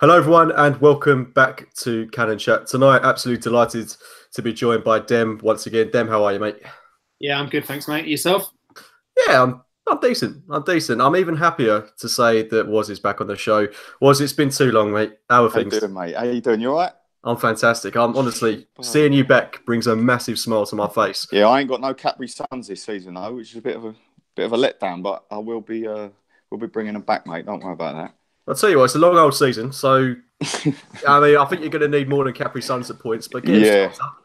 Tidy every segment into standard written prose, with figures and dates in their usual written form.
Hello, everyone, and welcome back to Cannon Chat. Tonight, absolutely delighted to be joined by Dem once again. Dem, how are you, mate? Yeah, I'm good, thanks, mate. Yourself? Yeah, I'm decent. I'm decent. I'm even happier to say that Woz is back on the show. Woz, it's been too long, mate. How are How you things? doing, mate? How you doing? You all right? I'm fantastic. I'm honestly seeing Superb. you back brings a massive smile to my face. Yeah, I ain't got no Capri Suns this season though, which is a bit of a letdown. But I will be we'll be bringing them back, mate. Don't worry about I'll tell you what, it's a long old season, so that. I think you're going to need more than Capri Suns at points, but get him Yeah, started up,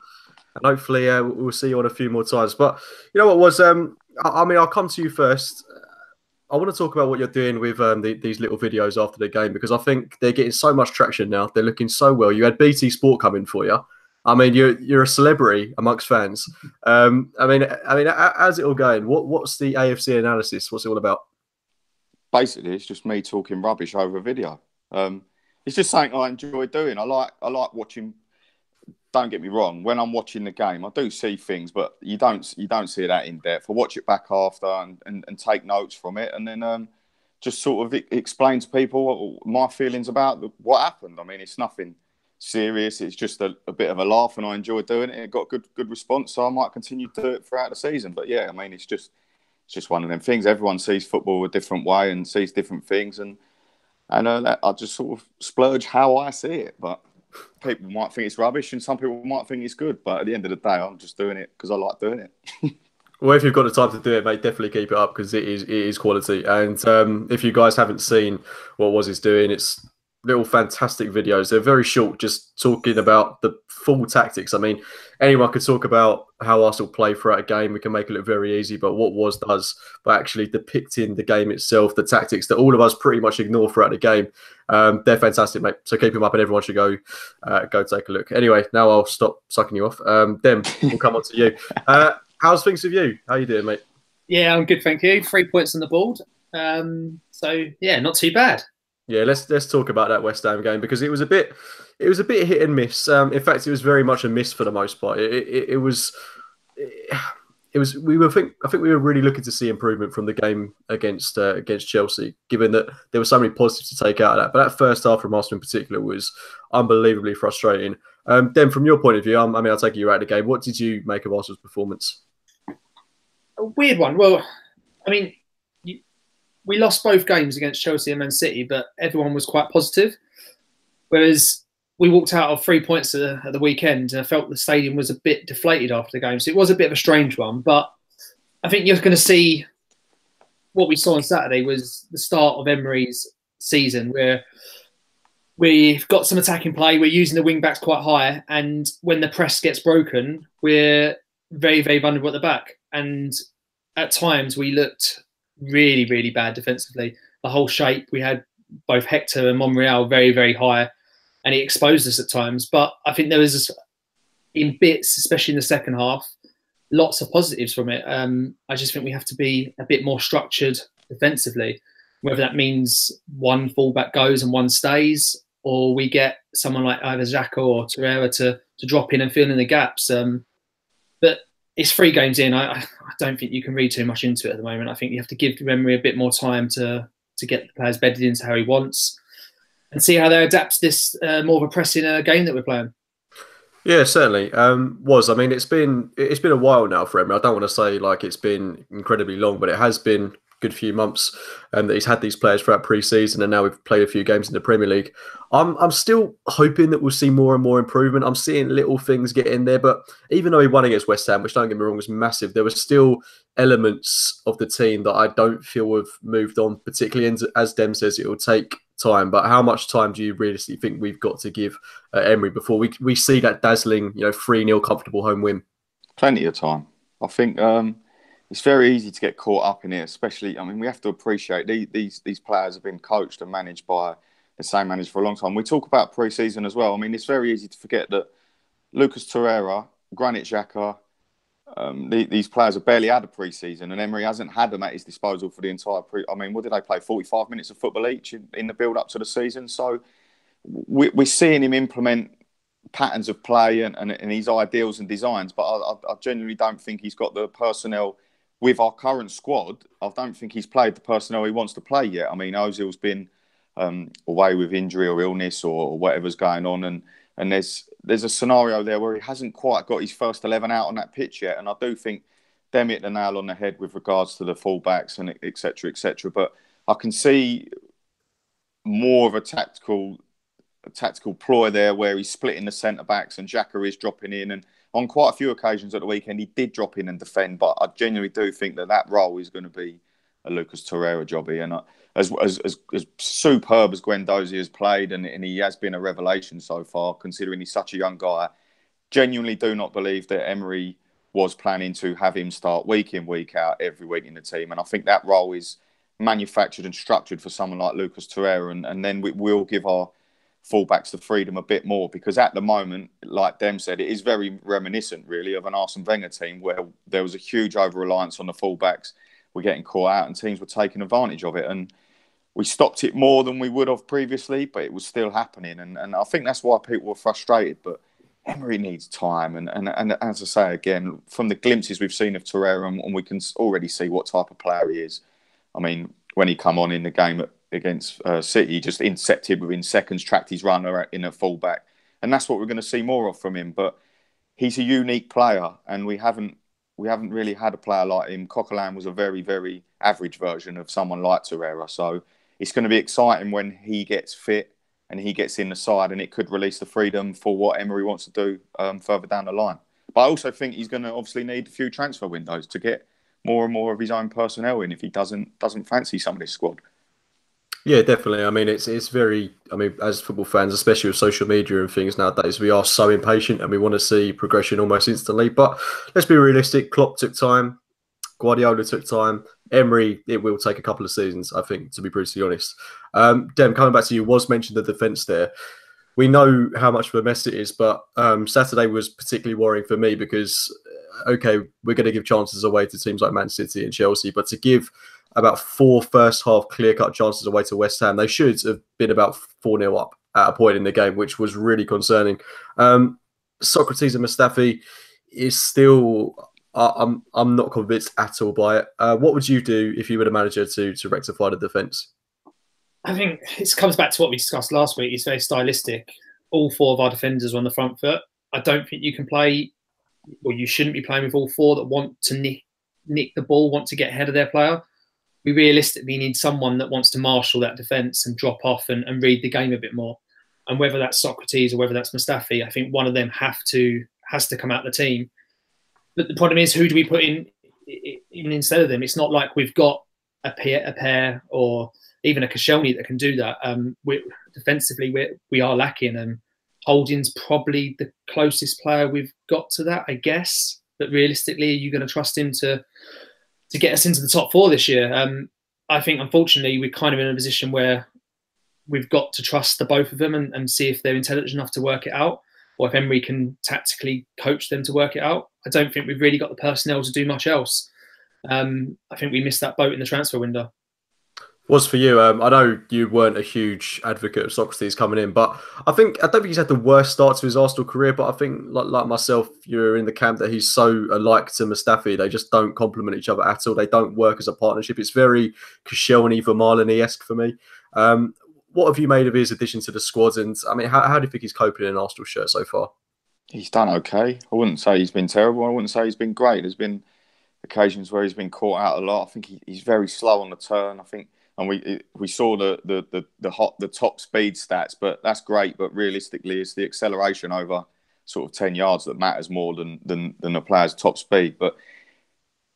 and hopefully we'll see you on a few more times. But you know what was I'll come to you first. I want to talk about what you're doing with these little videos after the game because I think they're getting so much traction now. They're looking so well. You had BT Sport coming for you. I mean, you're a celebrity amongst fans. How's it all going? What's the AFC analysis? What's it all about? basically, it's just me talking rubbish over a video. It's just something I enjoy doing. I like watching. Don't get me wrong. When I'm watching the game, I do see things, but you don't see that in depth. I watch it back after and take notes from it, and then just sort of explain to people my feelings about what happened. I mean, it's nothing serious. It's just a bit of a laugh, and I enjoy doing it. It got good response, so I might continue to do it throughout the season. But yeah, I mean, it's just one of them things. Everyone sees football a different way and sees different things, and I just sort of splurge how I see it, but. People might think it's rubbish and some people might think it's good, but at the end of the day, I'm just doing it because I like doing it. Well, if you've got the time to do it, mate, definitely keep it up because it is quality. And if you guys haven't seen what Woz is doing, it's little fantastic videos. They're very short, just talking about the full tactics. I mean, anyone could talk about how Arsenal play throughout a game. We can make it look very easy, but what Woz does by actually depicting the game itself, the tactics that all of us pretty much ignore throughout the game, they're fantastic, mate. So keep them up, and everyone should go take a look. Anyway, now I'll stop sucking you off. Dem, we'll come on to you. How's things with you? How you doing, mate? Yeah, I'm good, thank you. 3 points on the board. So yeah, not too bad. Yeah, let's talk about that West Ham game because it was a bit hit and miss. In fact, it was very much a miss for the most part. It was I think we were really looking to see improvement from the game against Chelsea, given that there were so many positives to take out of that. But that first half from Arsenal in particular was unbelievably frustrating. Then, from your point of view, I'll take you out of the game. What did you make of Arsenal's performance? A weird one. Well, I mean, we lost both games against Chelsea and Man City, but everyone was quite positive. Whereas we walked out of 3 points at the weekend and I felt the stadium was a bit deflated after the game. So it was a bit of a strange one. But I think you're going to see what we saw on Saturday was the start of Emery's season where we've got some attacking play. We're using the wing backs quite high. And when the press gets broken, we're very, very vulnerable at the back. And at times we looked really, really bad defensively. The whole shape, we had both Hector and Monreal very, very high, and he exposed us at times. But I think there was, in bits, especially in the second half, lots of positives from it. I just think we have to be a bit more structured defensively, whether that means one fullback goes and one stays, or we get someone like either Xhaka or Torreira to drop in and fill in the gaps. But it's 3 games in. I don't think you can read too much into it at the moment. I think you have to give Emery a bit more time to get the players bedded into how he wants and see how they adapt to this more of a pressing game that we're playing. Yeah, certainly. I mean, it's been a while now for Emery. I don't want to say like it's been incredibly long, but it has been a good few months that he's had these players throughout pre-season, and now we've played a few games in the Premier League. I'm still hoping that we'll see more and more improvement. I'm seeing little things get in there, but even though he won against West Ham, which don't get me wrong was massive, there were still elements of the team that I don't feel have moved on, particularly as Dem says, it will take time. But how much time do you realistically think we've got to give Emery before we see that dazzling 3-0 comfortable home win? Plenty of time. I think it's very easy to get caught up in it, especially. I mean, we have to appreciate these players have been coached and managed by the same manager for a long time. We talk about pre-season as well. I mean, it's very easy to forget that Lucas Torreira, Granit Xhaka, these players have barely had a pre-season, and Emery hasn't had them at his disposal for the entire I mean, what did they play? 45 minutes of football each in the build-up to the season. So we're seeing him implement patterns of play and his ideals and designs, but I genuinely don't think he's got the personnel with our current squad. I don't think he's played the personnel he wants to play yet. I mean, Ozil's been away with injury or illness or whatever's going on, and there's a scenario there where he hasn't quite got his first 11 out on that pitch yet, and I do think Demi hit the nail on the head with regards to the fullbacks and etc. etc. But I can see more of a tactical ploy there where he's splitting the centre backs and Xhaka is dropping in, and on quite a few occasions at the weekend he did drop in and defend, but I genuinely do think that role is going to be a Lucas Torreira jobby, and as superb as Guendouzi has played, and he has been a revelation so far considering he's such a young guy, genuinely do not believe that Emery was planning to have him start week in, week out, every week in the team. And I think that role is manufactured and structured for someone like Lucas Torreira. And then we will give our fullbacks the freedom a bit more, because at the moment, like Dem said, it is very reminiscent, really, of an Arsene Wenger team where there was a huge over-reliance on the fullbacks. We're getting caught out and teams were taking advantage of it. And we stopped it more than we would have previously, but it was still happening. And I think that's why people were frustrated. But Emery needs time, and as I say again, from the glimpses we've seen of Torreira, and we can already see what type of player he is. I mean, when he come on in the game against City, he just intercepted within seconds, tracked his runner in a fullback, and that's what we're going to see more of from him. But he's a unique player, and we haven't really had a player like him. Coquelin was a very, very average version of someone like Torreira, so it's going to be exciting when he gets fit and he gets in the side, and it could release the freedom for what Emery wants to do further down the line. But I also think he's going to obviously need a few transfer windows to get more and more of his own personnel in if he doesn't fancy some of this squad. Yeah, definitely. I mean, it's very. I mean, as football fans, especially with social media and things nowadays, we are so impatient and we want to see progression almost instantly. But let's be realistic. Klopp took time. Guardiola took time. Emery, it will take a couple of seasons, I think, to be brutally honest. Dem, coming back to you, was mentioned the defence there. We know how much of a mess it is, but Saturday was particularly worrying for me because, okay, we're going to give chances away to teams like Man City and Chelsea, but to give about 4 first-half clear-cut chances away to West Ham, they should have been about 4-0 up at a point in the game, which was really concerning. Socrates and Mustafi is still... I'm not convinced at all by it. What would you do if you were the manager to rectify the defence? I think it comes back to what we discussed last week. It's very stylistic. All 4 of our defenders are on the front foot. I don't think you can play, or you shouldn't be playing with all 4 that want to nick the ball, want to get ahead of their player. We realistically need someone that wants to marshal that defence and drop off and read the game a bit more. And whether that's Socrates or whether that's Mustafi, I think one of them has to come out of the team. But the problem is, who do we put in instead of them? It's not like we've got a pair or even a Koscielny that can do that. Defensively, we are lacking, and Holding's probably the closest player we've got to that, I guess. But realistically, are you going to trust him to get us into the top 4 this year? I think, unfortunately, we're kind of in a position where we've got to trust the both of them and see if they're intelligent enough to work it out, or if Emery can tactically coach them to work it out. I don't think we've really got the personnel to do much else. I think we missed that boat in the transfer window. Was for you. I know you weren't a huge advocate of Socrates coming in, but I don't think he's had the worst start to his Arsenal career. But I think, like myself, you're in the camp that he's so alike to Mustafi. They just don't complement each other at all. They don't work as a partnership. It's very Koscielny, Vermaelen-esque for me. What have you made of his addition to the squad? And I mean, how do you think he's coping in an Arsenal shirt so far? He's done okay. I wouldn't say he's been terrible. I wouldn't say he's been great. There's been occasions where he's been caught out a lot. I think he's very slow on the turn. I think, and we saw the top speed stats, but that's great. But realistically, it's the acceleration over sort of 10 yards that matters more than a player's top speed. But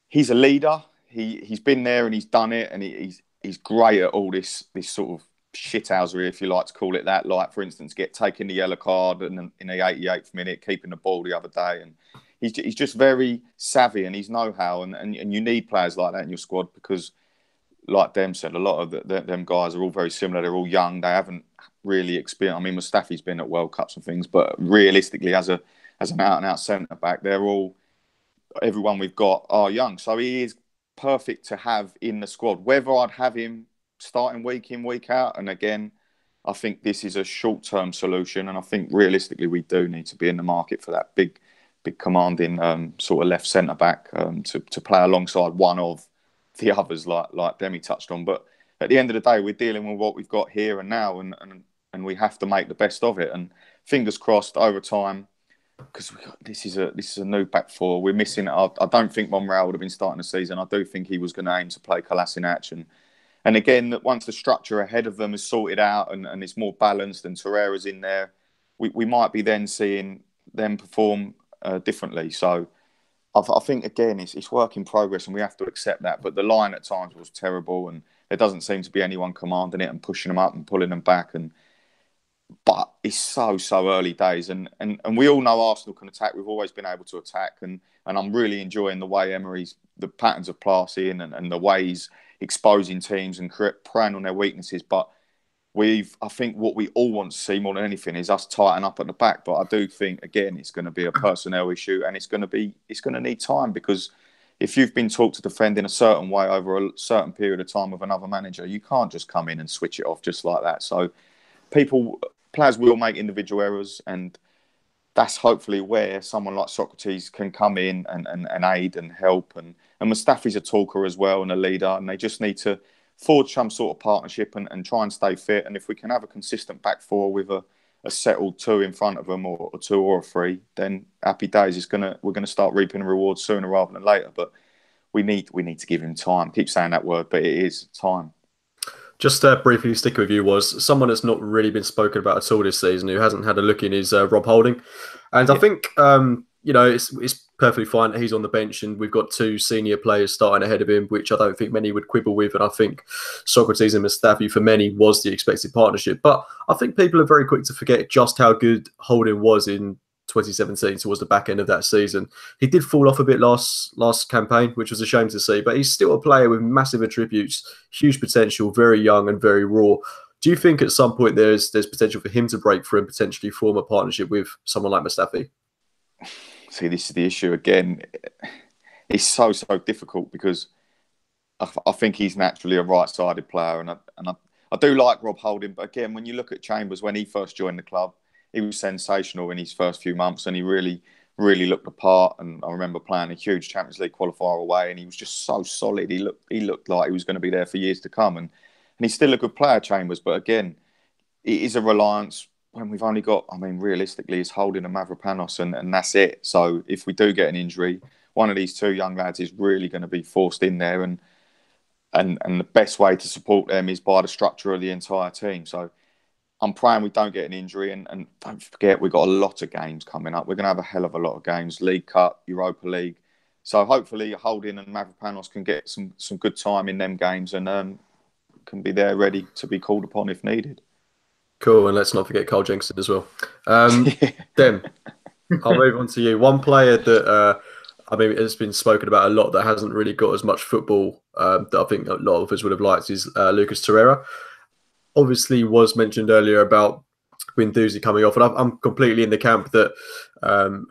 he's a leader. He's been there and he's done it, and he's great at all this sort of shithousery, if you like to call it that. Like, for instance, taking the yellow card in the 88th minute, keeping the ball the other day, and he's just very savvy and he's know-how, and you need players like that in your squad because, like Dem said, a lot of them guys are all very similar. They're all young. They haven't really experienced. I mean, Mustafi's been at World Cups and things, but realistically, as an out-and-out centre back, everyone we've got are young. So he is perfect to have in the squad. Whether I'd have him starting week in, week out, and again, I think this is a short-term solution, and I think realistically we do need to be in the market for that big commanding sort of left centre back to play alongside one of the others, like Demi touched on. But at the end of the day, we're dealing with what we've got here and now, and we have to make the best of it. And fingers crossed over time, because this is a new back four. We're missing. I don't think Monreal would have been starting the season. I do think he was going to aim to play Kolasinac, and again, once the structure ahead of them is sorted out and it's more balanced and Torreira's in there, we might be then seeing them perform differently. So I think, again, it's work in progress and we have to accept that. But the line at times was terrible and there doesn't seem to be anyone commanding it and pushing them up and pulling them back. But it's so early days. And we all know Arsenal can attack. We've always been able to attack. And I'm really enjoying the way the patterns of passing and the way he's exposing teams and preying on their weaknesses. But I think what we all want to see more than anything is us tighten up at the back. But I do think, again, it's going to be a personnel issue and it's going to need time, because if you've been taught to defend in a certain way over a certain period of time with another manager, you can't just come in and switch it off just like that. So players will make individual errors, and that's hopefully where someone like Socrates can come in and aid and help. And Mustafi's a talker as well and a leader, and they just need to forge some sort of partnership and try and stay fit. And if we can have a consistent back four with a settled two in front of them, or two or a three, then happy days. We're gonna start reaping the rewards sooner rather than later. But we need to give him time. Keep saying that word, but it is time. Just briefly sticking with you, was someone that's not really been spoken about at all this season, who hasn't had a look in, is Rob Holding. And I think, it's perfectly fine that he's on the bench and we've got two senior players starting ahead of him, which I don't think many would quibble with. And I think Socrates and Mustafi, for many, was the expected partnership. But I think people are very quick to forget just how good Holding was in 2017 towards the back end of that season. He did fall off a bit last campaign, which was a shame to see, but he's still a player with massive attributes, huge potential, very young and very raw. Do you think at some point there's potential for him to break through and potentially form a partnership with someone like Mustafi? See, this is the issue again. It's so difficult because I think he's naturally a right-sided player, and I do like Rob Holding. But again, when you look at Chambers, when he first joined the club, he was sensational in his first few months, and he really looked the part. And I remember playing a huge Champions League qualifier away, and he was just so solid. He looked like he was going to be there for years to come, and he's still a good player, Chambers. But again, it is a reliance when we've only got, realistically, it's Holding and Mavropanos, and that's it. So if we do get an injury, one of these two young lads is really going to be forced in there, and the best way to support them is by the structure of the entire team. So I'm praying we don't get an injury, and don't forget, we've got a lot of games coming up. We're going to have a hell of a lot of games, League Cup, Europa League. So hopefully Holding and Mavropanos can get some good time in them games and can be there ready to be called upon if needed. Cool, and let's not forget Carl Jenkinson as well. Dem, I'll move on to you. One player that it's been spoken about a lot that hasn't really got as much football that I think a lot of us would have liked is Lucas Torreira. Obviously, was mentioned earlier about Guendouzi coming off, and I'm completely in the camp that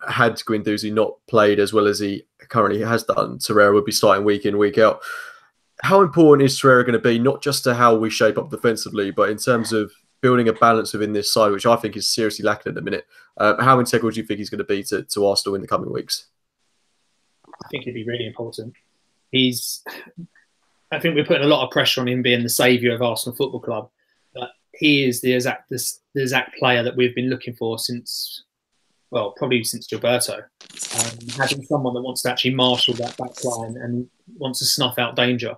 had Guendouzi not played as well as he currently has done, Torreira would be starting week in, week out. How important is Torreira going to be, not just to how we shape up defensively, but in terms of building a balance within this side, which I think is seriously lacking at the minute? How integral do you think he's going to be to Arsenal in the coming weeks? I think he'd be really important. I think we're putting a lot of pressure on him being the saviour of Arsenal Football Club. But he is the exact player that we've been looking for probably since Gilberto. Having someone that wants to actually marshal that back line and wants to snuff out danger.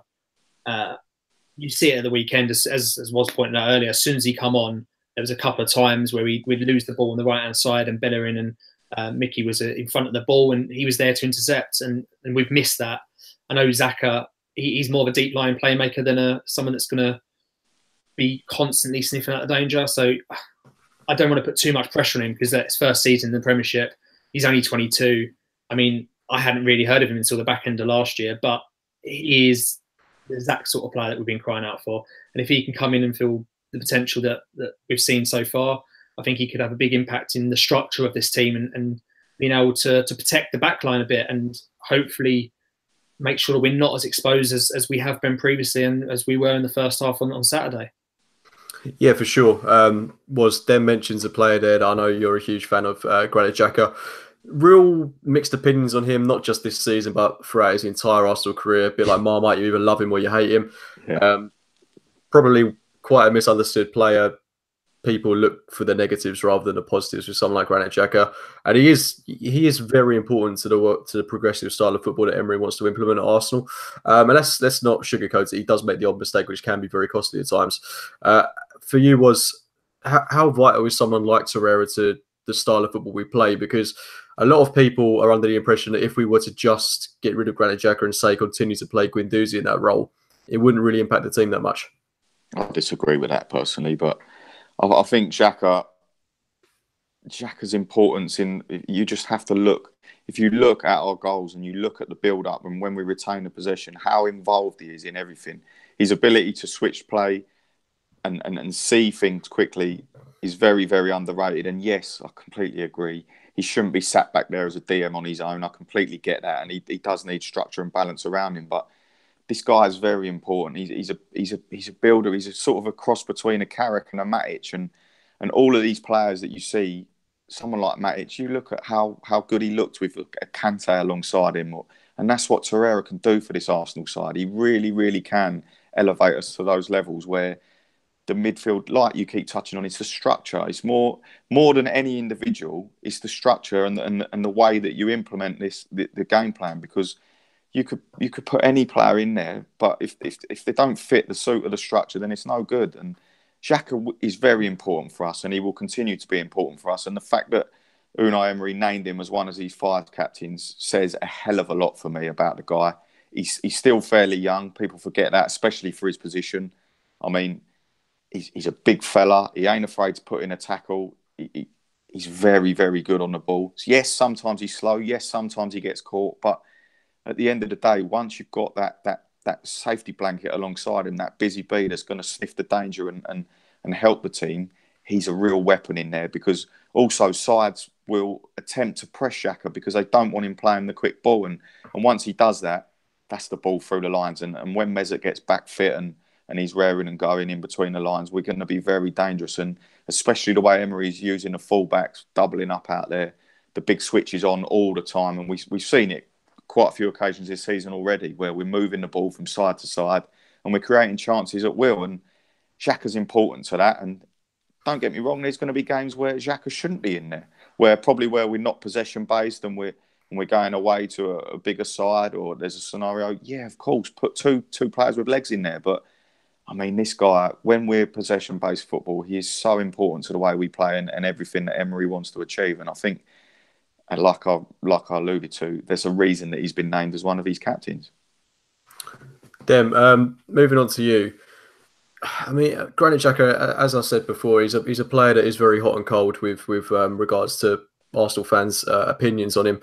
You see it at the weekend, as was pointed out earlier. As soon as he come on, there was a couple of times where we'd lose the ball on the right-hand side and Bellerin and Mickey was in front of the ball and he was there to intercept, and we've missed that. I know Xhaka, he's more of a deep line playmaker than someone that's going to be constantly sniffing out the danger. So I don't want to put too much pressure on him because that's his first season in the Premiership. He's only 22. I hadn't really heard of him until the back end of last year, but he is the exact sort of player that we've been crying out for. And if he can come in and fill the potential that we've seen so far, I think he could have a big impact in the structure of this team and being able to protect the back line a bit and hopefully make sure that we're not as exposed as we have been previously and as we were in the first half on Saturday. Yeah, for sure. Was Dem mentions a player there that I know you're a huge fan of, Granit Xhaka. Real mixed opinions on him, not just this season, but throughout his entire Arsenal career. A bit like Marmite, you either love him or you hate him. Yeah. probably quite a misunderstood player. People look for the negatives rather than the positives with someone like Granit Xhaka, and he is very important to the progressive style of football that Emery wants to implement at Arsenal. And let's not sugarcoat it. He does make the odd mistake, which can be very costly at times. For you, was how vital is someone like Torreira to the style of football we play? Because a lot of people are under the impression that if we were to just get rid of Granit Xhaka and say continue to play Guendouzi in that role, it wouldn't really impact the team that much. I disagree with that personally, but I think Xhaka's importance in, you just have to look. If you look at our goals and you look at the build-up and when we retain the possession, how involved he is in everything. His ability to switch play and see things quickly is very, very underrated. And yes, I completely agree. He shouldn't be sat back there as a DM on his own. I completely get that. And he does need structure and balance around him. But this guy is very important. He's a builder. He's a sort of a cross between a Carrick and a Matic, and all of these players that you see. Someone like Matic, you look at how good he looked with a Kante alongside him, and that's what Torreira can do for this Arsenal side. He really, really can elevate us to those levels where the midfield, like you keep touching on, it's the structure. It's more than any individual. It's the structure and the way that you implement the game plan, because you could put any player in there, but if they don't fit the suit of the structure, then it's no good. And Xhaka is very important for us, and he will continue to be important for us. And the fact that Unai Emery named him as one of these 5 captains says a hell of a lot for me about the guy. He's still fairly young. People forget that, especially for his position. I mean, he's a big fella. He ain't afraid to put in a tackle. He's very, very good on the ball. So yes, sometimes he's slow. Yes, sometimes he gets caught. But at the end of the day, once you've got that safety blanket alongside him, that busy bee that's going to sniff the danger and help the team, he's a real weapon in there. Because also sides will attempt to press Xhaka because they don't want him playing the quick ball. And once he does that, that's the ball through the lines. And when Mesut gets back fit and he's raring and going in between the lines, we're going to be very dangerous. And especially the way Emery's using the fullbacks, doubling up out there, the big switches on all the time. And we've seen it quite a few occasions this season already where we're moving the ball from side to side and we're creating chances at will. And Xhaka's important to that. And don't get me wrong, there's going to be games where Xhaka shouldn't be in there, where we're not possession-based and we're going away to a bigger side, or there's a scenario, yeah, of course, put two players with legs in there. But I mean, this guy, when we're possession-based football, he is so important to the way we play and everything that Emery wants to achieve. And I think, and like I alluded to, there's a reason that he's been named as one of these captains. Dem, moving on to you. I mean, Granit Xhaka, as I said before, he's a player that is very hot and cold with regards to Arsenal fans' opinions on him.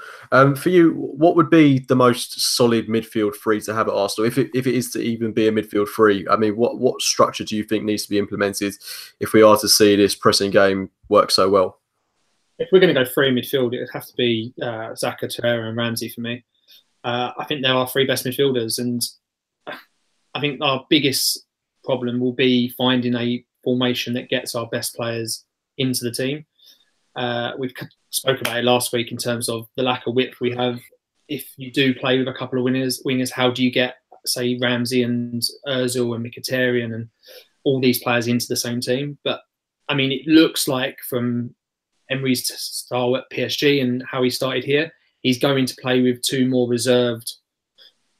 For you, what would be the most solid midfield three to have at Arsenal, if it is to even be a midfield three? I mean, what structure do you think needs to be implemented if we are to see this pressing game work so well? If we're going to go three midfield, it would have to be Xhaka, Torreira and Ramsey for me. I think they're our 3 best midfielders, and I think our biggest problem will be finding a formation that gets our best players into the team. We've spoke about it last week in terms of the lack of width we have. If you do play with a couple of wingers, how do you get, say, Ramsey and Ozil and Mkhitaryan and all these players into the same team? But I mean, it looks like from Emery's style at PSG and how he started here, he's going to play with 2 more reserved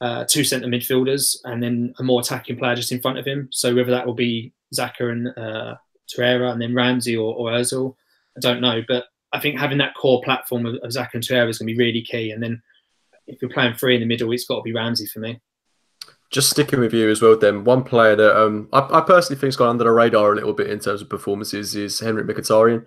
2 centre midfielders and then a more attacking player just in front of him. So whether that will be Xhaka and Torreira and then Ramsey or Ozil, I don't know. But I think having that core platform of Xhaka and Torreira is going to be really key. And then if we're playing 3 in the middle, it's got to be Ramsey for me. Just sticking with you as well, then, one player that I personally think has gone under the radar a little bit in terms of performances is Henrik Mkhitaryan.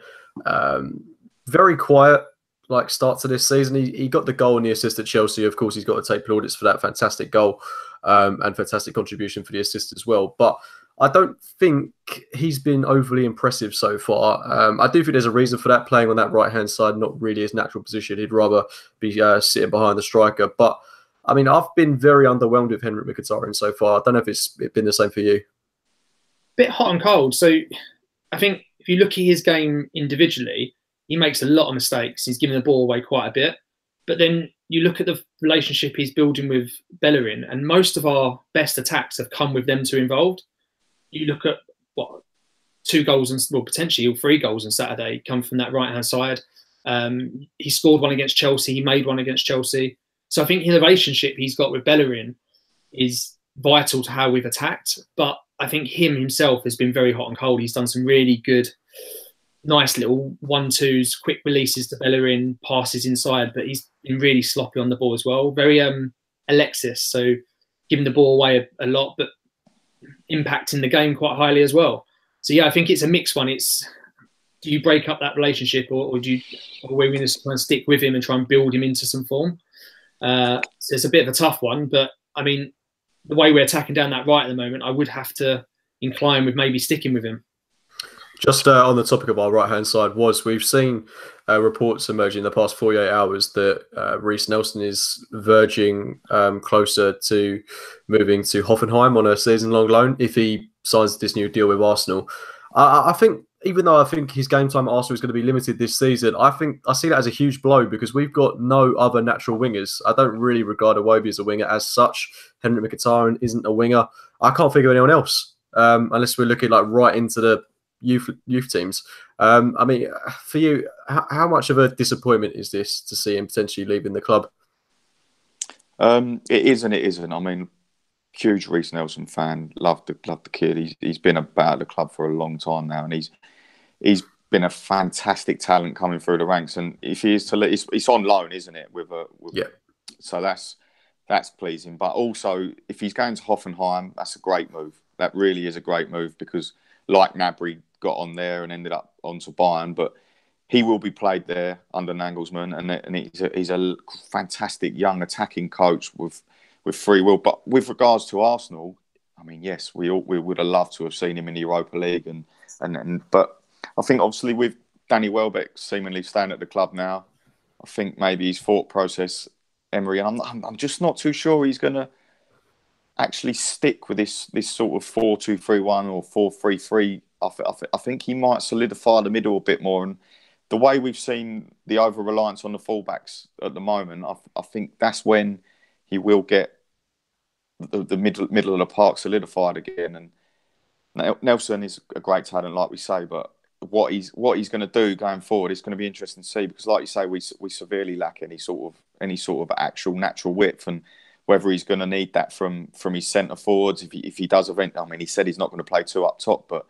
Very quiet, like, start to this season. He got the goal and the assist at Chelsea. Of course, he's got to take plaudits for that fantastic goal and fantastic contribution for the assist as well. But I don't think he's been overly impressive so far. I do think there's a reason for that, playing on that right-hand side, not really his natural position. He'd rather be sitting behind the striker. But I mean, I've been very underwhelmed with Henrik Mkhitaryan so far. I don't know if it's been the same for you. Bit hot and cold. So I think if you look at his game individually, he makes a lot of mistakes. He's giving the ball away quite a bit. But then you look at the relationship he's building with Bellerin, and most of our best attacks have come with them 2 involved. you look at what 2 goals and well, potentially 3 goals on Saturday come from that right hand side. He scored one against Chelsea. He made one against Chelsea. So I think the relationship he's got with Bellerin is vital to how we've attacked. But I think him himself has been very hot and cold. He's done some really good, nice little 1-2s, quick releases to Bellerin, passes inside. But he's been really sloppy on the ball as well. Very Alexis, so giving the ball away a lot, but impacting the game quite highly as well. So yeah, I think it's a mixed one. It's, do you break up that relationship, or are we going to try and stick with him and try and build him into some form? So it's a bit of a tough one, but I mean, the way we're attacking down that right at the moment, I would have to incline with maybe sticking with him. Just on the topic of our right-hand side, we've seen reports emerging in the past 48 hours that Reiss Nelson is verging closer to moving to Hoffenheim on a season-long loan if he signs this new deal with Arsenal. I think, even though I think his game time at Arsenal is going to be limited this season, I see that as a huge blow because we've got no other natural wingers. I don't really regard Iwobi as a winger as such. Henrik Mkhitaryan isn't a winger. I can't think of anyone else unless we're looking like right into the youth teams. I mean, for you, how much of a disappointment is this to see him potentially leaving the club? It is and it isn't. I mean, huge Reiss Nelson fan. Love the kid. He's been about the club for a long time now, and he's been a fantastic talent coming through the ranks. And if he is to, it's on loan, isn't it? Yeah. So that's pleasing. But also, if he's going to Hoffenheim, that's a great move. That really is a great move because, like Gnabry got on there and ended up onto Bayern, but he will be played there under Nagelsmann, and he's a fantastic young attacking coach with free will. But with regards to Arsenal, I mean, yes, we would have loved to have seen him in the Europa League, but I think obviously with Danny Welbeck seemingly staying at the club now, I think maybe his thought process, Emery, and I'm just not too sure he's going to actually stick with this sort of 4-2-3-1 or 4-3-3. I think he might solidify the middle a bit more. And the way we've seen the over-reliance on the fullbacks at the moment, I think that's when he will get the middle of the park solidified again. And Nelson is a great talent, like we say, but what he's going to do going forward is going to be interesting to see because, like you say, we severely lack any sort of actual natural width, and whether he's going to need that from his centre forwards if he does I mean, he said he's not going to play 2 up top, but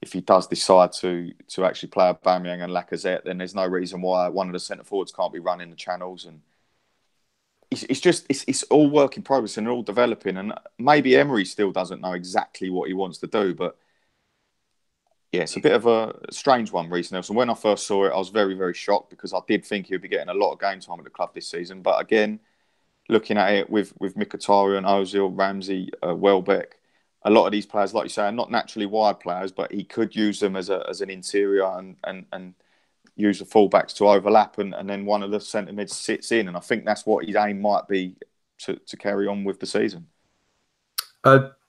if he does decide to actually play Aubameyang and Lacazette, then there's no reason why one of the centre forwards can't be running the channels. And it's all work in progress and they're all developing. And maybe Emery still doesn't know exactly what he wants to do, but yeah, it's a bit of a strange one, Reiss Nelson. When I first saw it, I was very, very shocked because I did think he would be getting a lot of game time at the club this season. But again, looking at it with Mkhitaryan, Ozil, Ramsey, Welbeck, a lot of these players, like you say, are not naturally wide players, but he could use them as an interior and use the fullbacks to overlap, and then one of the centre mids sits in. And I think that's what his aim might be to carry on with the season.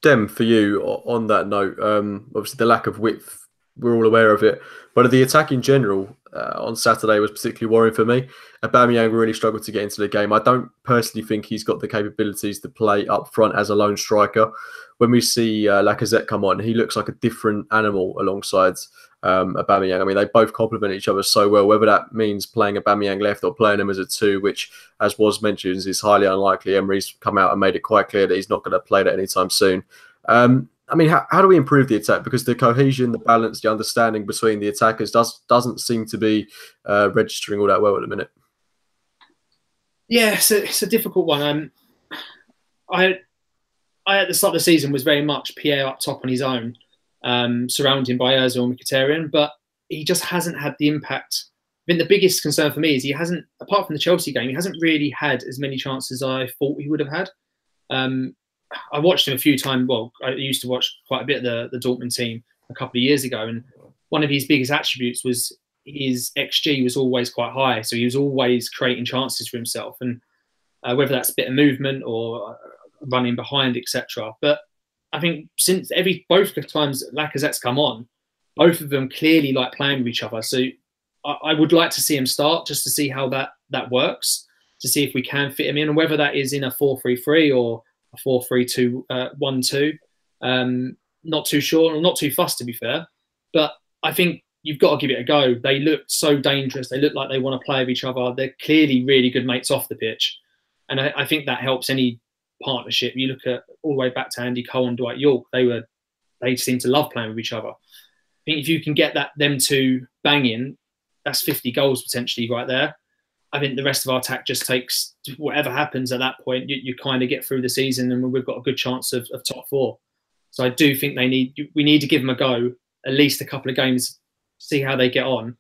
Dem, for you, on that note, obviously the lack of width, we're all aware of it, but the attack in general on Saturday was particularly worrying for me. Aubameyang really struggled to get into the game. I don't personally think he's got the capabilities to play up front as a lone striker. When we see Lacazette come on, he looks like a different animal alongside Aubameyang. I mean, they both complement each other so well, whether that means playing Aubameyang left or playing him as a 2, which, as was mentioned, is highly unlikely. Emery's come out and made it quite clear that he's not going to play that anytime soon. I mean, how do we improve the attack? Because the cohesion, the balance, the understanding between the attackers doesn't seem to be registering all that well at the minute. Yeah, it's a difficult one. I at the start of the season was very much Pierre up top on his own, surrounded by Ozil and Mkhitaryan, but he just hasn't had the impact. I think the biggest concern for me is he hasn't, apart from the Chelsea game, he hasn't really had as many chances as I thought he would have had. I watched him a few times. Well, I used to watch quite a bit of the Dortmund team a couple of years ago, and one of his biggest attributes was his XG was always quite high. So he was always creating chances for himself, and whether that's a bit of movement or running behind, etc. But I think since both the times Lacazette's come on, both of them clearly like playing with each other. So I would like to see him start just to see how that works, to see if we can fit him in, and whether that is in a 4-3-3 or a 4-3-2-1-2. not too sure, or not too fussed, to be fair. But I think you've got to give it a go. They looked so dangerous. They look like they want to play with each other. They're clearly really good mates off the pitch. And I think that helps any partnership. You look at all the way back to Andy Cole and Dwight York, they seem to love playing with each other. I think if you can get them two banging, that's 50 goals potentially right there. I think the rest of our attack just takes whatever happens at that point. You kind of get through the season, and we've got a good chance of top four. So I do think we need to give them a go, at least a couple of games, see how they get on,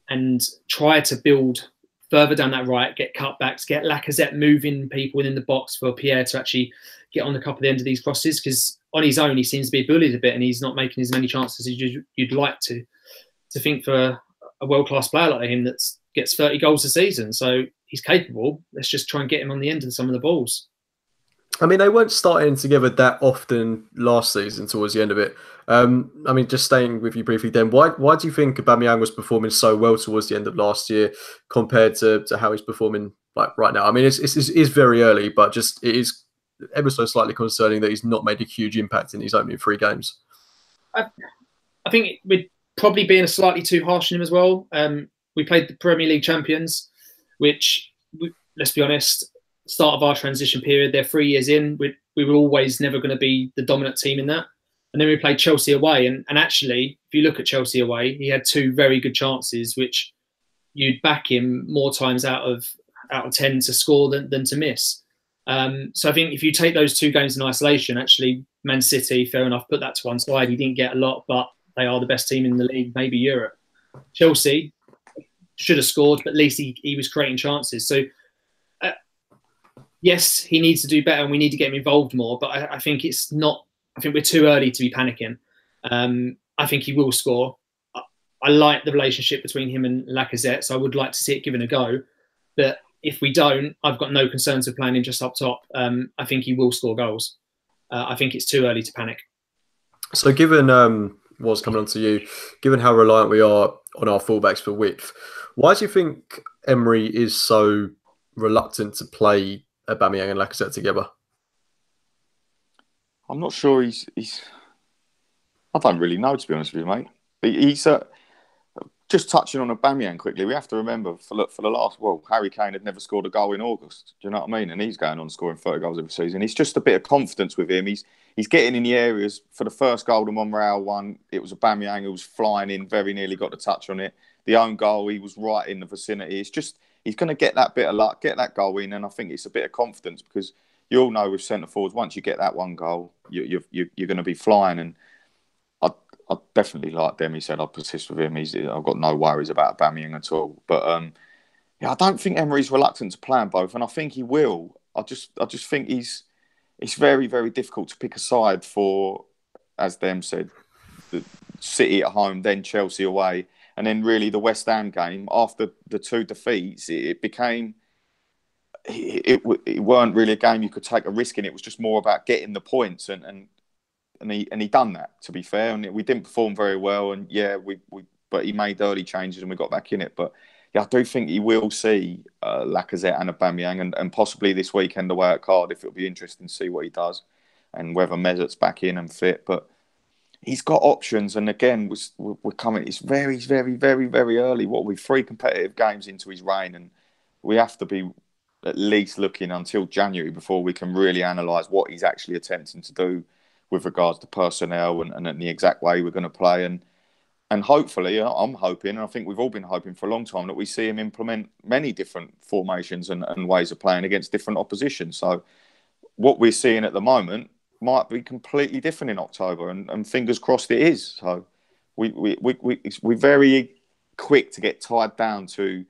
and try to build further down that right, get cutbacks, get Lacazette moving people within the box for Pierre to actually get on the cup at the end of these crosses, because on his own he seems to be bullied a bit and he's not making as many chances as you'd like to think for a world-class player like him that gets 30 goals a season. So he's capable. Let's just try and get him on the end of some of the balls. I mean, they weren't starting together that often last season towards the end of it. I mean, just staying with you briefly, then, why do you think Aubameyang was performing so well towards the end of last year compared to how he's performing like right now? I mean, it's very early, but just it is ever so slightly concerning that he's not made a huge impact in his opening 3 games. I think we're probably being slightly too harsh on him as well. We played the Premier League champions, which, let's be honest, start of our transition period, they're 3 years in. We were always never going to be the dominant team in that. And then we played Chelsea away. And actually, if you look at Chelsea away, he had 2 very good chances, which you'd back him more times out of 10 to score than to miss. So I think if you take those 2 games in isolation, actually, Man City, fair enough, put that to one side. He didn't get a lot, but they are the best team in the league, maybe Europe. Chelsea should have scored, but at least he was creating chances. So yes, he needs to do better and we need to get him involved more, but I think it's not, I think we're too early to be panicking. I think he will score. I like the relationship between him and Lacazette, so I would like to see it given a go. But if we don't, I've got no concerns with playing him just up top. I think he will score goals. I think it's too early to panic. So given, what's coming on to you, given how reliant we are on our fullbacks for width, why do you think Emery is so reluctant to play Aubameyang and Lacazette together? I'm not sure he's. I don't really know, to be honest with you, mate. He's just touching on Aubameyang quickly. We have to remember for the last. Well, Harry Kane had never scored a goal in August. Do you know what I mean? And he's going on scoring 30 goals every season. It's just a bit of confidence with him. He's getting in the areas. For the first goal, the Monreal one, it was Aubameyang who was flying in, very nearly got the touch on it. The own goal, he was right in the vicinity. It's just he's going to get that bit of luck, get that goal in, and I think it's a bit of confidence because you all know with centre forwards, once you get that one goal, you're going to be flying. And I definitely, like Demi said, I'll persist with him. I've got no worries about Aubameyang at all. But yeah, I don't think Emery's reluctant to play them both, and I think he will. I just think it's very, very difficult to pick a side for, as Dem said, the City at home, then Chelsea away, and then really the West Ham game. After the 2 defeats, it became. It weren't really a game you could take a risk in. It was just more about getting the points, and he done that. To be fair, and we didn't perform very well, and yeah, but he made early changes and we got back in it. But yeah, I do think he will see Lacazette and Aubameyang, and possibly this weekend away at Cardiff. It'll be interesting to see what he does and whether Mesut's back in and fit. But he's got options, and again, we're coming. It's very, very, very, very early. What are we 3 competitive games into his reign, and we have to be at least looking until January before we can really analyse what he's actually attempting to do with regards to personnel and the exact way we're going to play. And hopefully, I'm hoping, and I think we've all been hoping for a long time, that we see him implement many different formations and ways of playing against different opposition. So what we're seeing at the moment might be completely different in October, and fingers crossed it is. So we're very quick to get tied down to,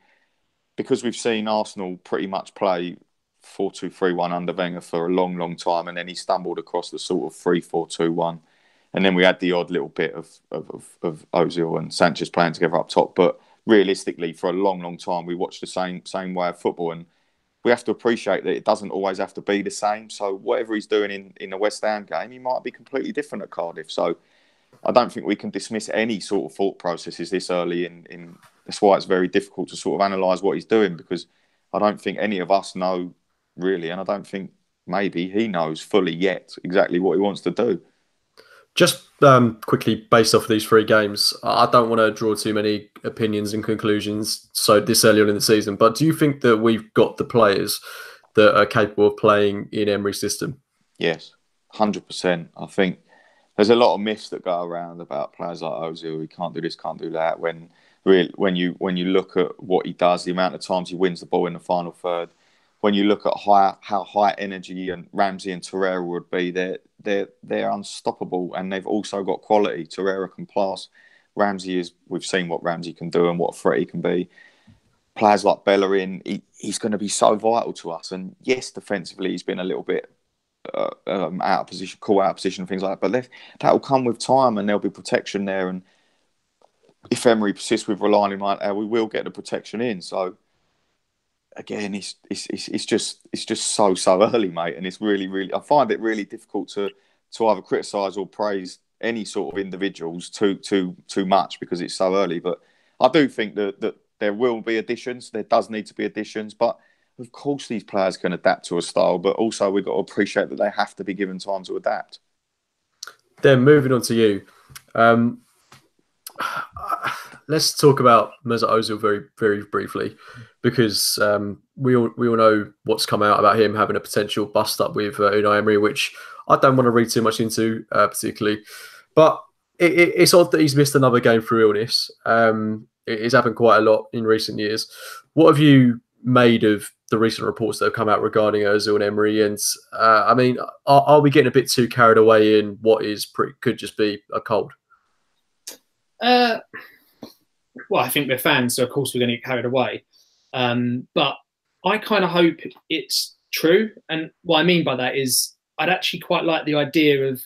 because we've seen Arsenal pretty much play 4-2-3-1 under Wenger for a long, long time, and then he stumbled across the sort of 3-4-2-1, and then we had the odd little bit of Ozil and Sanchez playing together up top. But realistically, for a long, long time, we watched the same way of football, and we have to appreciate that it doesn't always have to be the same. So whatever he's doing in the West Ham game, he might be completely different at Cardiff. So I don't think we can dismiss any sort of thought processes this early in. That's why it's very difficult to sort of analyse what he's doing, because I don't think any of us know really, and I don't think maybe he knows fully yet exactly what he wants to do. Just quickly, based off of these three games, I don't want to draw too many opinions and conclusions so this early on in the season, but do you think that we've got the players that are capable of playing in Emery's system? Yes, 100%. I think there's a lot of myths that go around about players like Ozil. He can't do this, can't do that. When you look at what he does, the amount of times he wins the ball in the final third, when you look at how high energy and Ramsey and Torreira would be, they're unstoppable, and they've also got quality. Torreira can pass. We've seen what Ramsey can do and what a threat he can be. Players like Bellerin, he's going to be so vital to us. And yes, defensively, he's been a little bit out of position, caught out of position, things like that. But that will come with time, and there'll be protection there. And if Emery persists with relying on him like that, we will get the protection in. So again, it's just so early, mate, and it's really I find it really difficult to either criticise or praise any sort of individuals too much because it's so early. But I do think that there will be additions. There does need to be additions, but of course these players can adapt to a style. But also we've got to appreciate that they have to be given time to adapt. Then moving on to you. Let's talk about Mesut Ozil very, very briefly, because we all know what's come out about him having a potential bust up with Unai Emery, which I don't want to read too much into particularly. But it's odd that he's missed another game through illness. It's happened quite a lot in recent years. What have you made of the recent reports that have come out regarding Ozil and Emery? And I mean, are we getting a bit too carried away in what could just be a cold? Well, I think we're fans, so of course we're going to get carried away. But I kind of hope it's true. And what I mean by that is I'd actually quite like the idea of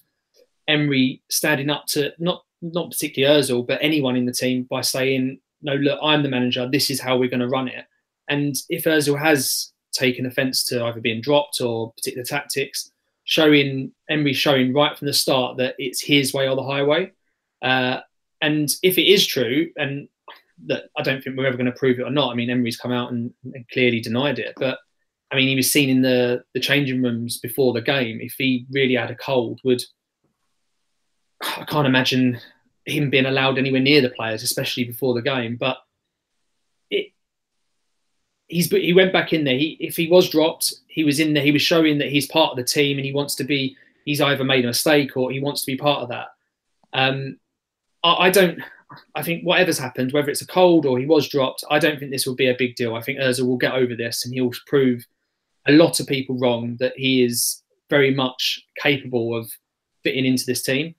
Emery standing up to not particularly Ozil, but anyone in the team by saying, no, look, I'm the manager. This is how we're going to run it. And if Ozil has taken offence to either being dropped or particular tactics, Emery showing right from the start that it's his way or the highway. And if it is true, and that I don't think we're ever going to prove it or not. I mean, Emery's come out and clearly denied it. But I mean, he was seen in the changing rooms before the game. If he really had a cold, I can't imagine him being allowed anywhere near the players, especially before the game. But he went back in there. If he was dropped, he was in there. He was showing that he's part of the team and he wants to be. He's either made a mistake or he wants to be part of that. I think whatever's happened, whether it's a cold or he was dropped, I don't think this will be a big deal. I think Ozil will get over this and he'll prove a lot of people wrong that he is very much capable of fitting into this team.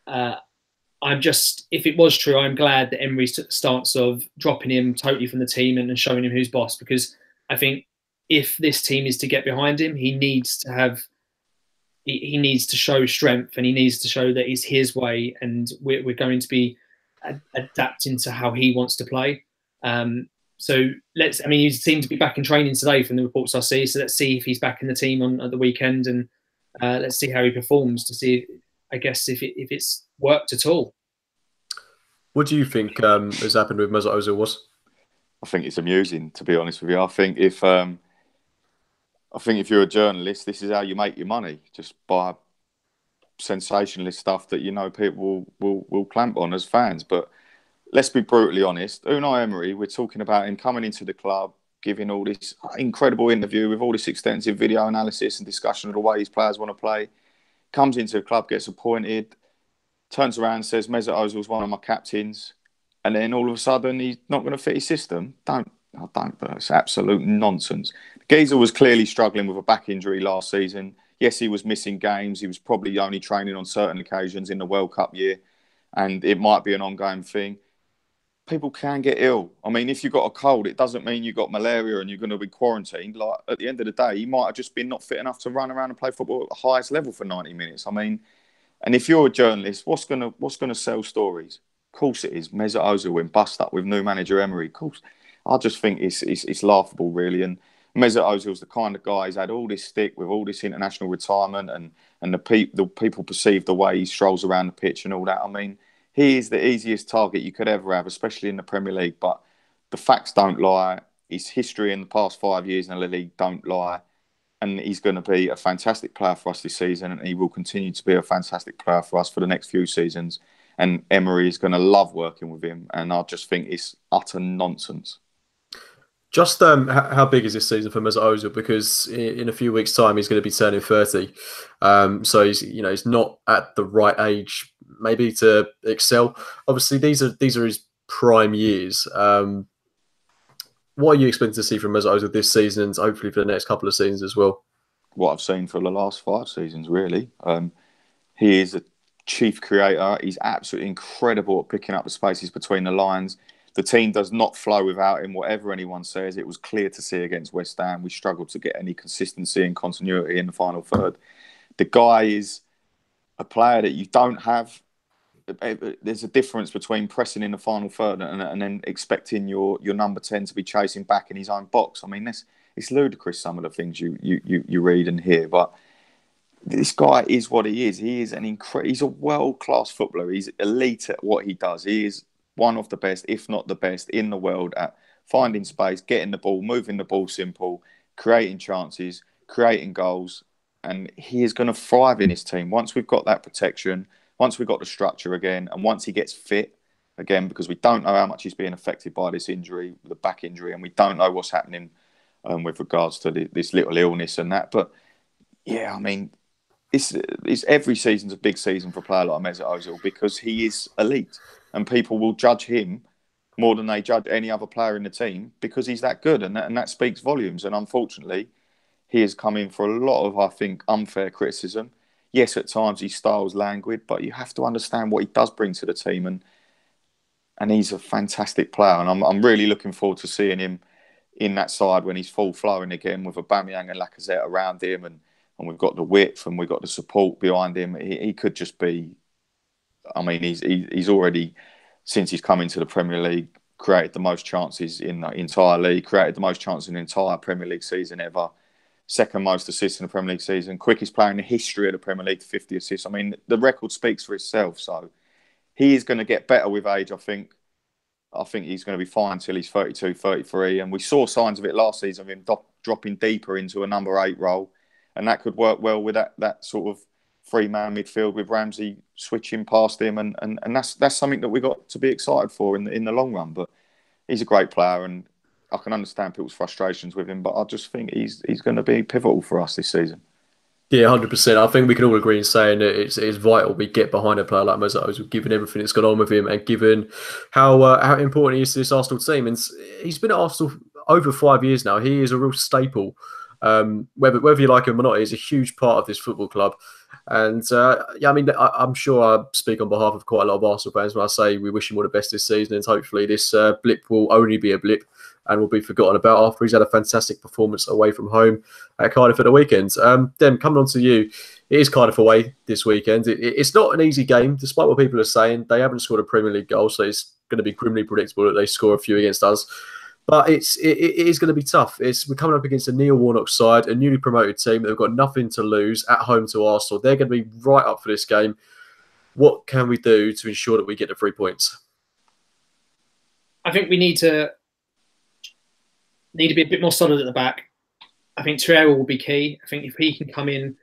If it was true, I'm glad that Emery took the stance of dropping him totally from the team and showing him who's boss, because I think if this team is to get behind him, he needs to show strength and he needs to show that it's his way and we're going to be adapting to how he wants to play. He seemed to be back in training today from the reports I see. So let's see if he's back in the team at the weekend and let's see how he performs to see, I guess, if it's worked at all. What do you think has happened with Mesut Ozil? I think it's amusing, to be honest with you. I think if you're a journalist, this is how you make your money, just by sensationalist stuff that people will clamp on as fans. But let's be brutally honest. Unai Emery, we're talking about him coming into the club, giving all this incredible interview with all this extensive video analysis and discussion of the way his players want to play. Comes into the club, gets appointed, turns around and says, Mesut Ozil's one of my captains. And then all of a sudden, he's not going to fit his system. It's absolute nonsense. Geezer was clearly struggling with a back injury last season. Yes, he was missing games. He was probably only training on certain occasions in the World Cup year. And it might be an ongoing thing. People can get ill. I mean, if you've got a cold, it doesn't mean you've got malaria and you're going to be quarantined. Like, at the end of the day, you might have just been not fit enough to run around and play football at the highest level for 90 minutes. I mean, and if you're a journalist, what's going to sell stories? Of course it is. Mesut Ozil went bust up with new manager Emery. Of course. I just think it's laughable, really. And Mesut Ozil's the kind of guy, he's had all this stick with all this international retirement and the people perceive the way he strolls around the pitch and all that. I mean, he is the easiest target you could ever have, especially in the Premier League. But the facts don't lie. His history in the past 5 years in the league don't lie. and he's going to be a fantastic player for us this season, and he will continue to be a fantastic player for us for the next few seasons. And Emery is going to love working with him, and I just think it's utter nonsense. Just how big is this season for Mesut Ozil? Because in a few weeks' time he's going to be turning 30, so he's not at the right age maybe to excel. Obviously, these are his prime years. What are you expecting to see from Mesut Ozil this season, and hopefully for the next couple of seasons as well? What I've seen for the last 5 seasons, really. He is a chief creator. He's absolutely incredible at picking up the spaces between the lines. The team does not flow without him, whatever anyone says. It was clear to see against West Ham. We struggled to get any consistency and continuity in the final third. The guy is a player that you don't have. There's a difference between pressing in the final third and then expecting your number 10 to be chasing back in his own box. I mean, it's ludicrous, some of the things you read and hear. But this guy is what he is. He is he's a world-class footballer. He's elite at what he does. He is one of the best, if not the best, in the world at finding space, getting the ball, moving the ball simple, creating chances, creating goals. And he is going to thrive in his team. Once we've got that protection, once we've got the structure again, and once he gets fit again, because we don't know how much he's being affected by this injury, the back injury, and we don't know what's happening with regards to this little illness and that. But yeah, I mean, it's every season's a big season for a player like Mesut Ozil because he is elite. And people will judge him more than they judge any other player in the team because he's that good, and that speaks volumes. And unfortunately, he has come in for a lot of, I think, unfair criticism. Yes, at times his style's languid, but you have to understand what he does bring to the team, and he's a fantastic player. And I'm really looking forward to seeing him in that side when he's full flowing again with Aubameyang and Lacazette around him, and we've got the width and we've got the support behind him. He could just be. I mean, he's already, since he's come into the Premier League, created the most chances in the entire league, created the most chances in the entire Premier League season ever, second most assists in the Premier League season, quickest player in the history of the Premier League to 50 assists. I mean, the record speaks for itself. So he is going to get better with age, I think. I think he's going to be fine till he's 32, 33. And we saw signs of it last season of him dropping deeper into a number 8 role. And that could work well with that sort of 3-man midfield with Ramsey switching past him, and that's something that we got to be excited for in the long run. But he's a great player, and I can understand people's frustrations with him. But I just think he's going to be pivotal for us this season. Yeah, 100%. I think we can all agree in saying that it's vital we get behind a player like Mesut Ozil, given everything that's gone on with him, and given how important he is to this Arsenal team. And he's been at Arsenal over 5 years now. He is a real staple. Whether you like him or not, he's a huge part of this football club. And yeah, I mean, I'm sure I speak on behalf of quite a lot of Arsenal fans when I say we wish him all the best this season, and hopefully this blip will only be a blip and will be forgotten about after he's had a fantastic performance away from home at Cardiff at the weekend. Dem, coming on to you, it is Cardiff away this weekend. It's not an easy game, despite what people are saying. They haven't scored a Premier League goal, so it's going to be grimly predictable that they score a few against us. But it is going to be tough. We're coming up against a Neil Warnock side, a newly promoted team that have got nothing to lose at home to Arsenal. They're going to be right up for this game. What can we do to ensure that we get the 3 points? I think we need to be a bit more solid at the back. I think Traore will be key. I think if he can come in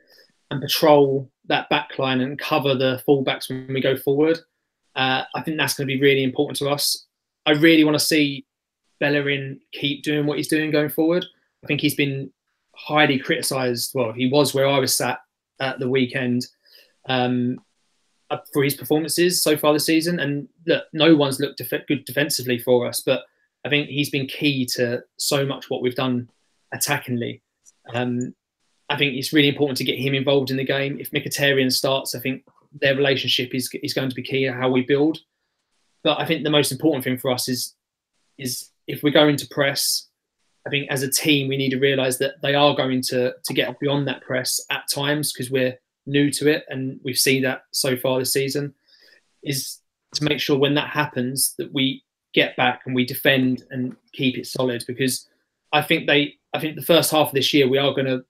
and patrol that back line and cover the fullbacks when we go forward, I think that's going to be really important to us. I really want to see Bellerin keep doing what he's doing going forward. I think he's been highly criticised. Well, he was where I was sat at the weekend for his performances so far this season. And look, no one's looked good defensively for us, but I think he's been key to so much what we've done attackingly. I think it's really important to get him involved in the game. If Mkhitaryan starts, I think their relationship is going to be key to how we build. But I think the most important thing for us is if we're going to press, I think as a team, we need to realise that they are going to get beyond that press at times because we're new to it. And we've seen that so far this season, is to make sure when that happens that we get back and we defend and keep it solid. Because I think the first half of this year, we are going to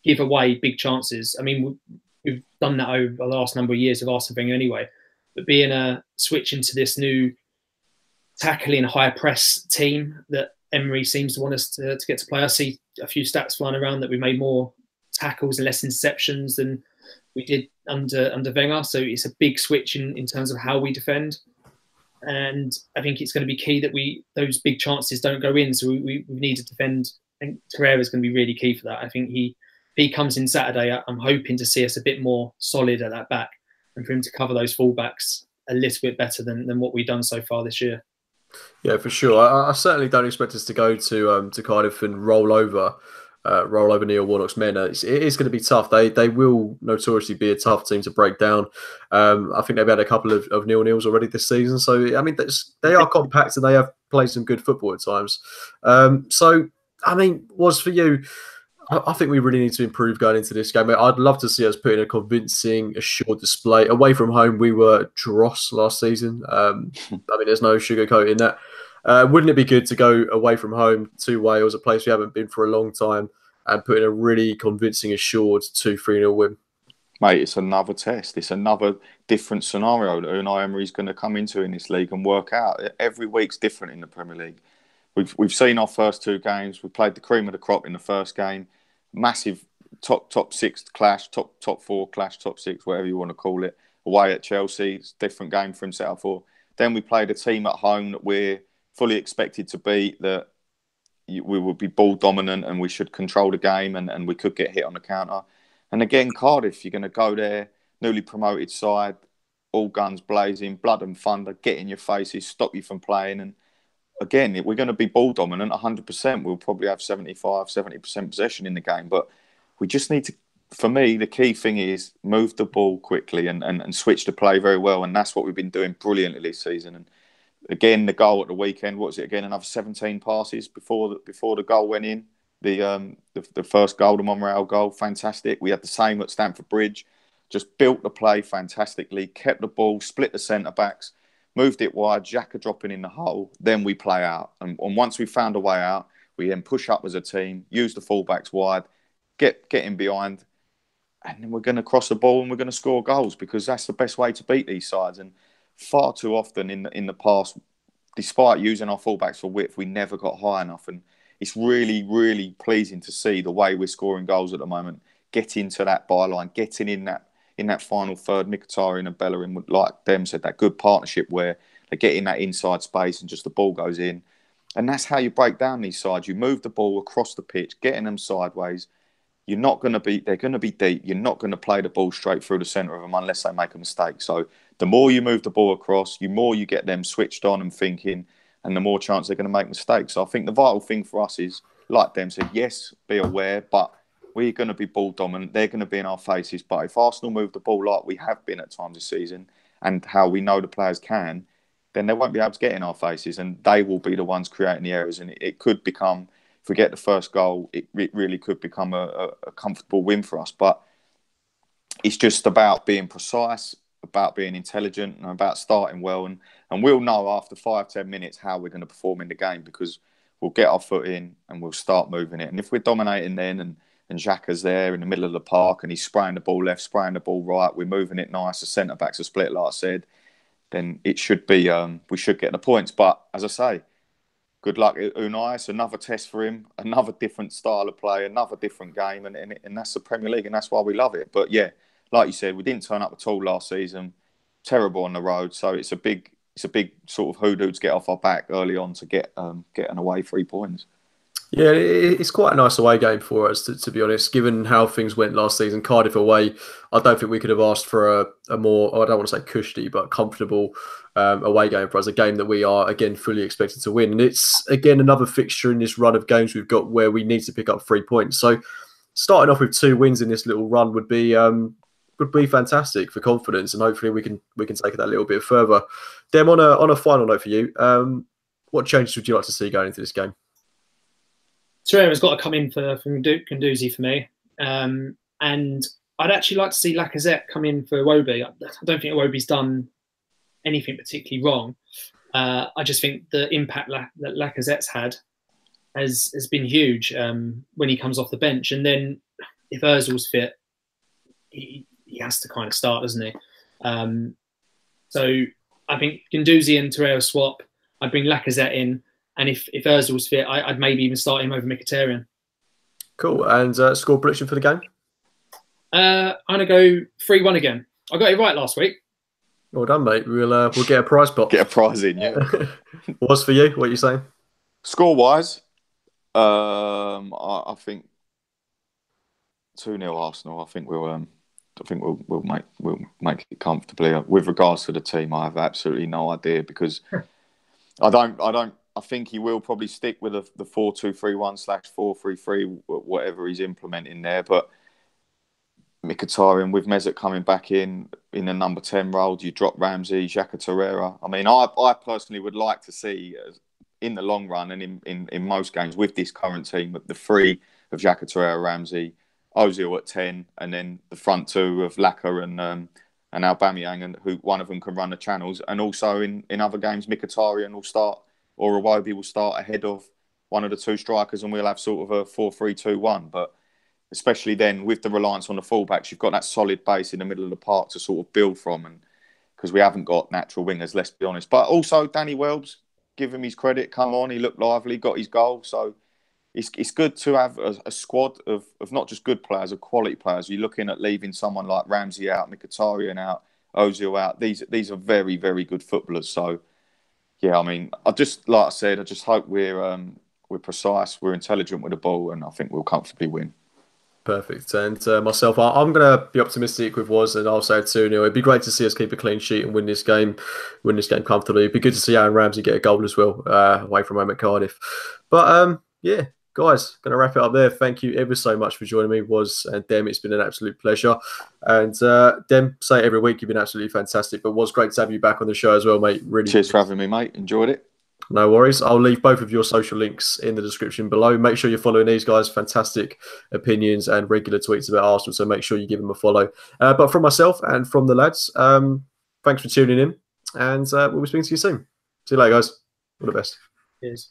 give away big chances. I mean, we've done that over the last number of years of Arsene Wenger anyway. But being a switch into this new tackling high press team that Emery seems to want us to get to play. I see a few stats flying around that we made more tackles and less interceptions than we did under Wenger. So it's a big switch in terms of how we defend. And I think it's going to be key that those big chances don't go in. So we need to defend. I think Torreira is going to be really key for that. I think if he comes in Saturday, I'm hoping to see us a bit more solid at that back and for him to cover those fullbacks a little bit better than what we've done so far this year. Yeah, for sure. I certainly don't expect us to go to Cardiff and roll over Neil Warnock's men. It is going to be tough. They will notoriously be a tough team to break down. I think they've had a couple of 0-0s already this season. So, I mean, they are compact and they have played some good football at times. So, I mean, for you, I think we really need to improve going into this game. I'd love to see us put in a convincing, assured display. Away from home, we were dross last season. I mean, there's no sugarcoating that. Wouldn't it be good to go away from home to Wales, a place we haven't been for a long time, and put in a really convincing, assured 2-3-0 win? Mate, it's another test. It's another different scenario that Unai Emery's going to come into in this league and work out. Every week's different in the Premier League. We've seen our first 2 games. We played the cream of the crop in the first game. Massive top 6 clash, top 4 clash, top 6, whatever you want to call it. Away at Chelsea, it's a different game for him set up for. Then we played a team at home that we're fully expected to beat, that we would be ball dominant and we should control the game and we could get hit on the counter. And again, Cardiff, you're going to go there, newly promoted side, all guns blazing, blood and thunder, get in your faces, stop you from playing. And again, we're going to be ball dominant 100%. We'll probably have 70% possession in the game. But we just need to, for me, the key thing is move the ball quickly and switch the play very well. And that's what we've been doing brilliantly this season. And again, the goal at the weekend, what was it again? Another 17 passes before the goal went in. The first goal, the Monreal goal, fantastic. We had the same at Stamford Bridge. Just built the play fantastically, kept the ball, split the centre-backs, moved it wide, Xhaka dropping in the hole, then we play out. And once we found a way out, we then push up as a team, use the fullbacks wide, get in behind, and then we're going to cross the ball and we're going to score goals, because that's the best way to beat these sides. And far too often in the past, despite using our fullbacks for width, we never got high enough. And it's really, really pleasing to see the way we're scoring goals at the moment, getting to that byline, getting in that final third, Mkhitaryan and Bellerin, like Dem said, that good partnership where they get in that inside space and just the ball goes in. And that's how you break down these sides. You move the ball across the pitch, getting them sideways. They're going to be deep. You're not going to play the ball straight through the centre of them unless they make a mistake. So the more you move the ball across, the more you get them switched on and thinking, and the more chance they're going to make mistakes. So I think the vital thing for us is, like Dem said, yes, be aware, but we're going to be ball dominant. They're going to be in our faces. But if Arsenal move the ball like we have been at times this season, and how we know the players can, then they won't be able to get in our faces, and they will be the ones creating the errors. And it could become, if we get the first goal, it really could become a comfortable win for us. But it's just about being precise, about being intelligent, and about starting well. And we'll know after 5-10 minutes how we're going to perform in the game, because we'll get our foot in and we'll start moving it. And if we're dominating then, and Xhaka's there in the middle of the park and he's spraying the ball left, spraying the ball right, we're moving it nice, the centre-backs are split, like I said, then it should be, we should get the points. But as I say, good luck, Unai. It's another test for him, another different style of play, another different game, and that's the Premier League, and that's why we love it. But yeah, like you said, we didn't turn up at all last season. Terrible on the road, so it's a big sort of hoodoo to get off our back early on to get an away 3 points. Yeah, it's quite a nice away game for us, to be honest, given how things went last season. Cardiff away, I don't think we could have asked for a more, I don't want to say cushy, but comfortable away game for us, a game that we are, again, fully expected to win. And it's, again, another fixture in this run of games we've got where we need to pick up 3 points. So starting off with 2 wins in this little run would be fantastic for confidence, and hopefully we can take it that little bit further. Dem, on a final note for you, what changes would you like to see going into this game? Torreira's got to come in for Guendouzi for me. And I'd actually like to see Lacazette come in for Iwobi. I don't think Iwobi's done anything particularly wrong. I just think the impact that Lacazette's had has been huge when he comes off the bench. And then if Ozil's fit, he has to kind of start, doesn't he? So I think Guendouzi and Torreira swap. I'd bring Lacazette in. And if Ozil's fit, I'd maybe even start him over Mkhitaryan. Cool. And score prediction for the game? I'm gonna go 3-1 again. I got it right last week. Well done, mate. We'll get a prize pot. Get a prize in, yeah. What's for you? What are you saying? Score wise, I think 2-0 Arsenal. I think we'll make it comfortably. With regards to the team, I have absolutely no idea because I think he will probably stick with the 4-2-3-1/4-3-3, whatever he's implementing there. But Mkhitaryan with Mesut coming back in the number 10 role, do you drop Ramsey, Xhaka Torreira? I mean, I personally would like to see in the long run and in most games with this current team, the three of Xhaka Torreira, Ramsey, Ozil at 10, and then the front two of Laka and Aubameyang, and who one of them can run the channels. And also in other games, Mkhitaryan will start, or Iwobi will start ahead of one of the two strikers, and we'll have sort of a 4-3-2-1. But especially then with the reliance on the fullbacks, you've got that solid base in the middle of the park to sort of build from, and because we haven't got natural wingers, let's be honest. But also Danny Welbs, give him his credit. Come on, he looked lively, got his goal. So it's good to have a squad of not just good players, of quality players. You're looking at leaving someone like Ramsey out, Mkhitaryan out, Ozil out. These are very, very good footballers. So yeah, I mean, I just hope we're precise, we're intelligent with the ball, and I think we'll comfortably win. Perfect. And myself, I'm going to be optimistic with Woz, and I'll say 2-0. It'd be great to see us keep a clean sheet and win this game comfortably. It'd be good to see Aaron Ramsey get a goal as well away from home at Cardiff. But yeah, guys, going to wrap it up there. Thank you ever so much for joining me, Woz and Dem. It's been an absolute pleasure. And Dem, say it every week, you've been absolutely fantastic. But Woz, great to have you back on the show as well, mate. Really. Cheers for having me, mate. Enjoyed it. No worries. I'll leave both of your social links in the description below. Make sure you're following these guys. Fantastic opinions and regular tweets about Arsenal, so make sure you give them a follow. But from myself and from the lads, thanks for tuning in, and we'll be speaking to you soon. See you later, guys. All the best. Cheers.